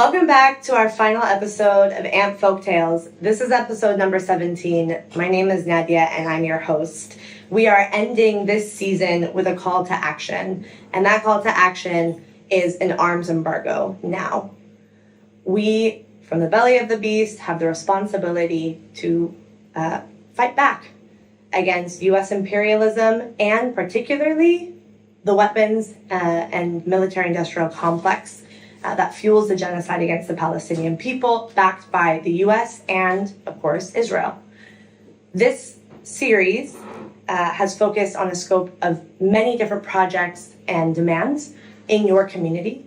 Welcome back to our final episode of AMP Folktales. This is episode number 17. My name is Nadya and I'm your host. We are ending this season with a call to action, and that call to action is an arms embargo now. We, from the belly of the beast, have the responsibility to fight back against U.S. imperialism and particularly the weapons and military-industrial complex that fuels the genocide against the Palestinian people, backed by the U.S. and, of course, Israel. This series has focused on a scope of many different projects and demands in your community.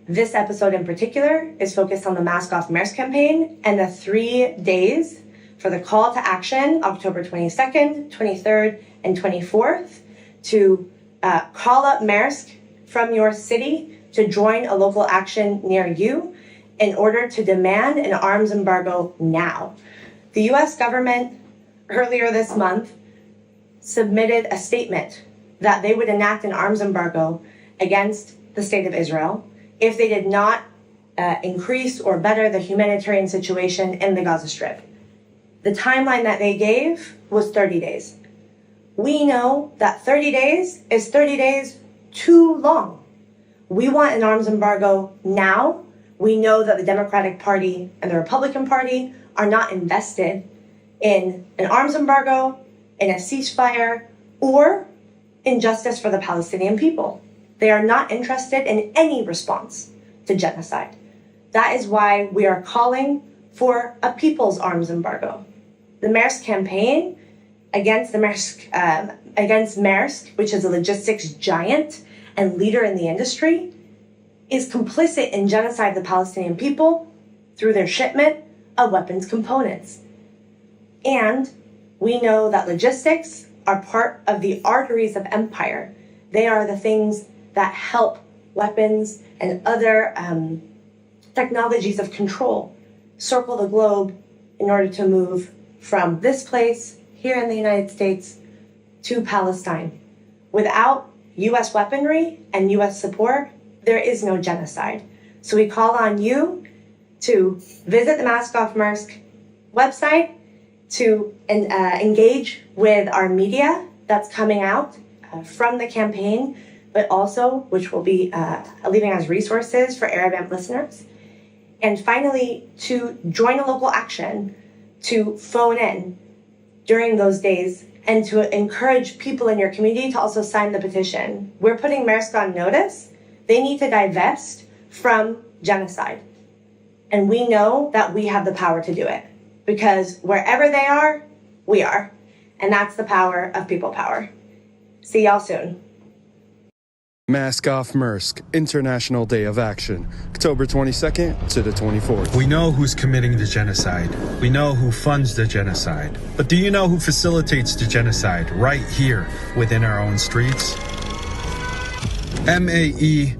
This episode in particular is focused on the Mask Off Maersk campaign and the 3 days for the call to action, October 22nd, 23rd, and 24th, to call up Maersk from your city to join a local action near you in order to demand an arms embargo now. The U.S. government earlier this month submitted a statement that they would enact an arms embargo against the state of Israel if they did not increase or better the humanitarian situation in the Gaza Strip. The timeline that they gave was 30 days. We know that 30 days is 30 days too long. We want an arms embargo now. We know that the Democratic Party and the Republican Party are not invested in an arms embargo, in a ceasefire, or in justice for the Palestinian people. They are not interested in any response to genocide. That is why we are calling for a people's arms embargo. The Maersk campaign against Maersk, which is a logistics giant and leader in the industry, is complicit in genocide of the Palestinian people through their shipment of weapons components. And we know that logistics are part of the arteries of empire. They are the things that help weapons and other technologies of control circle the globe in order to move from this place here in the United States to Palestine. Without U.S. weaponry and U.S. support, there is no genocide. So we call on you to visit the Mask Off Maersk website, to engage with our media that's coming out from the campaign, but also which will be leaving as resources for Arab.AMP listeners. And finally, to join a local action, to phone in during those days, and to encourage people in your community to also sign the petition. We're putting Maersk on notice. They need to divest from genocide. And we know that we have the power to do it, because wherever they are, we are. And that's the power of people power. See y'all soon. Mask Off Maersk, International Day of Action, October 22nd to the 24th. We know who's committing the genocide. We know who funds the genocide. But do you know who facilitates the genocide right here within our own streets? Maersk.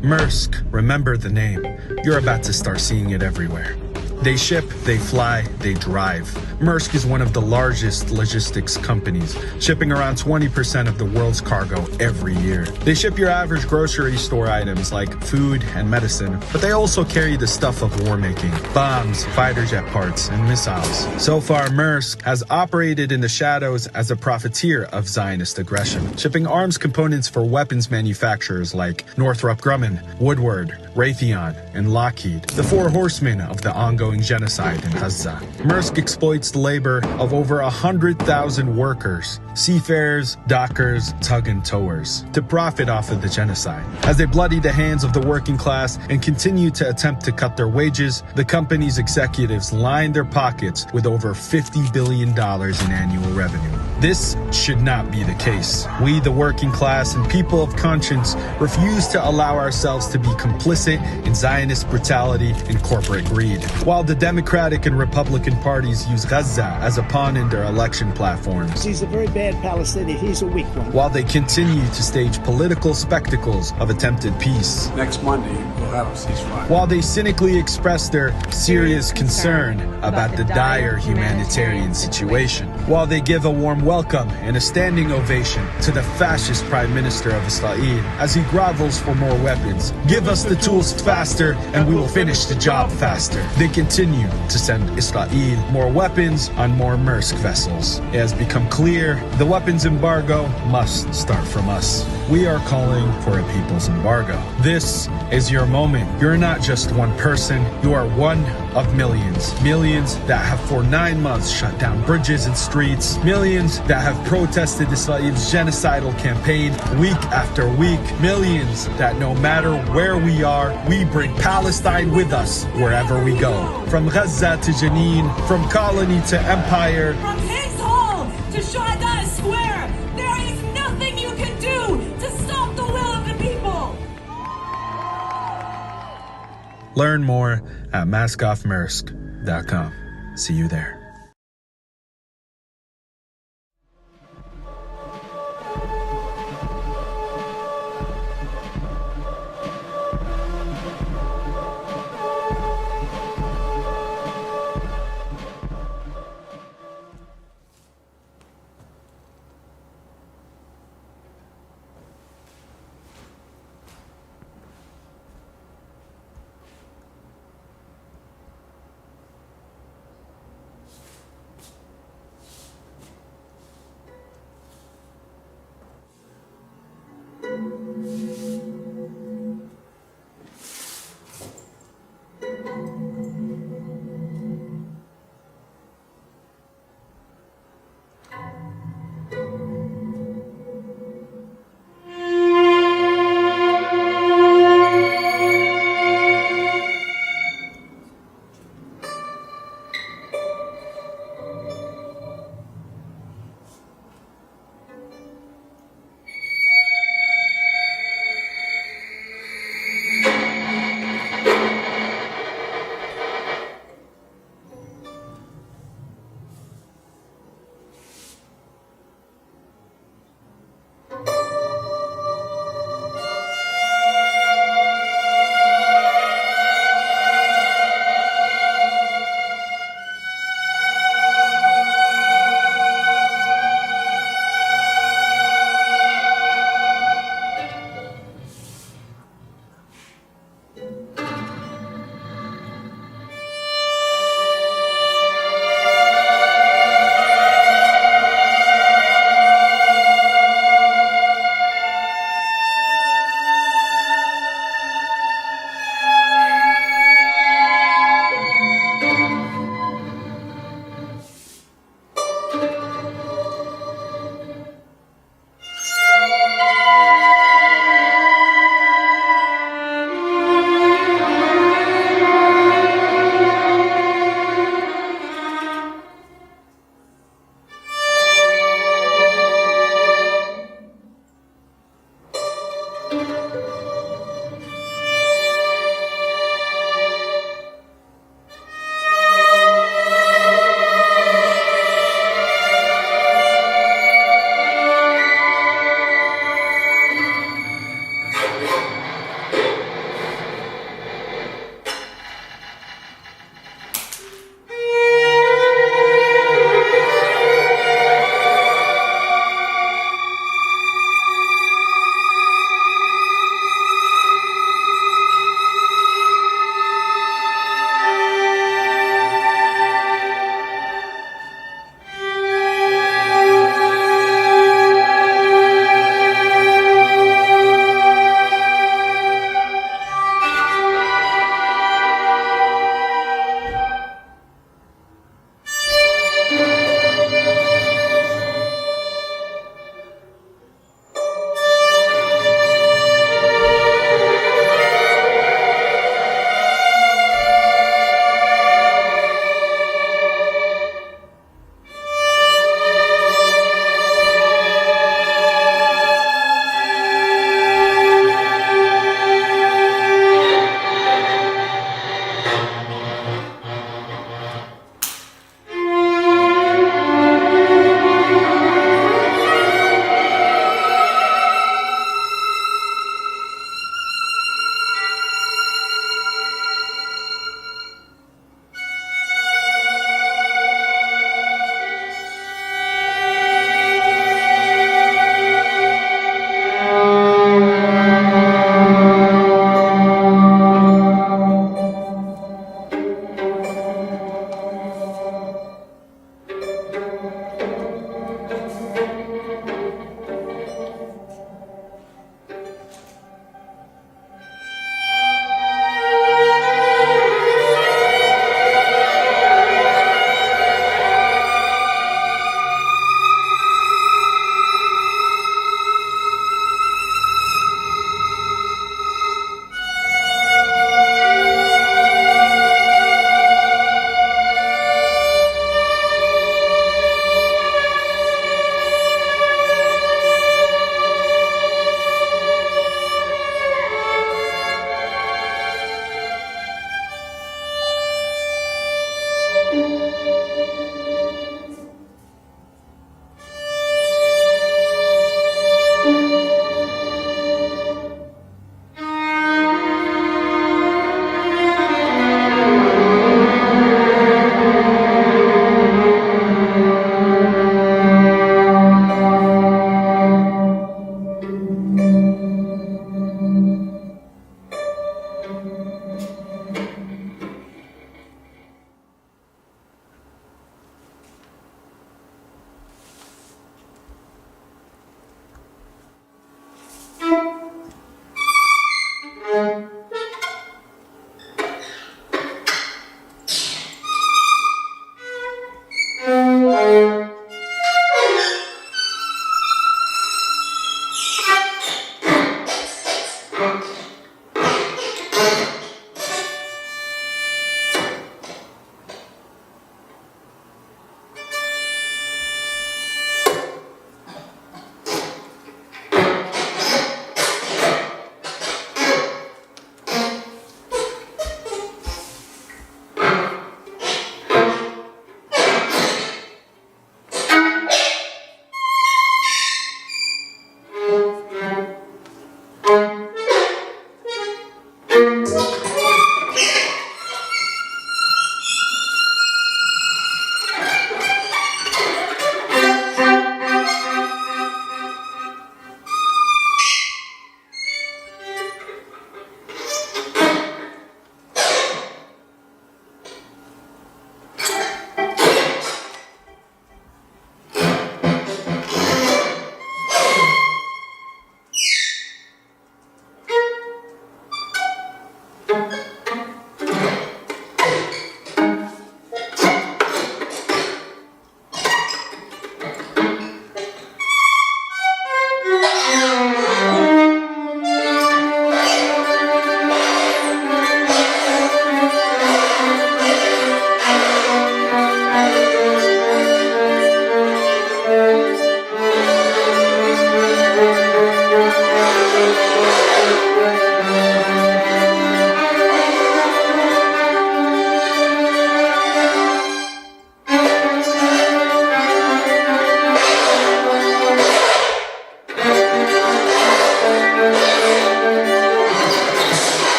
Maersk, remember the name. You're about to start seeing it everywhere. They ship, they fly, they drive. Maersk is one of the largest logistics companies, shipping around 20% of the world's cargo every year. They ship your average grocery store items like food and medicine, but they also carry the stuff of war making, bombs, fighter jet parts, and missiles. So far, Maersk has operated in the shadows as a profiteer of Zionist aggression, shipping arms components for weapons manufacturers like Northrop Grumman, Woodward, Raytheon, and Lockheed, the four horsemen of the ongoing genocide in Gaza. Maersk exploits the labor of over 100,000 workers, seafarers, dockers, tug and towers, to profit off of the genocide. As they bloody the hands of the working class and continue to attempt to cut their wages, the company's executives line their pockets with over $50 billion in annual revenue. This should not be the case. We, the working class and people of conscience, refuse to allow ourselves to be complicit in Zionist brutality and corporate greed. While the Democratic and Republican parties use Gaza as a pawn in their election platforms. He's a very bad Palestinian. He's a weak one. While they continue to stage political spectacles of attempted peace. Next Monday, we'll have a ceasefire. While they cynically express their serious concern about the dire humanitarian situation. while they give a warm welcome and a standing ovation to the fascist Prime Minister of Israel as he grovels for more weapons. Give us the tools faster and we will finish the job faster. They continue to send Israel more weapons on more Maersk vessels. It has become clear the weapons embargo must start from us. We are calling for a people's embargo. This is your moment. You're not just one person, you are one of millions. Millions that have for 9 months shut down bridges and streets. Millions that have protested Israel's genocidal campaign week after week. Millions that no matter where we are, we bring Palestine with us wherever we go. From Gaza to Jenin, from colony to empire. From Higgs Hall to Shuhada Square, there is nothing you can do to stop the will of the people. Learn more at maskoffmaersk.com. See you there.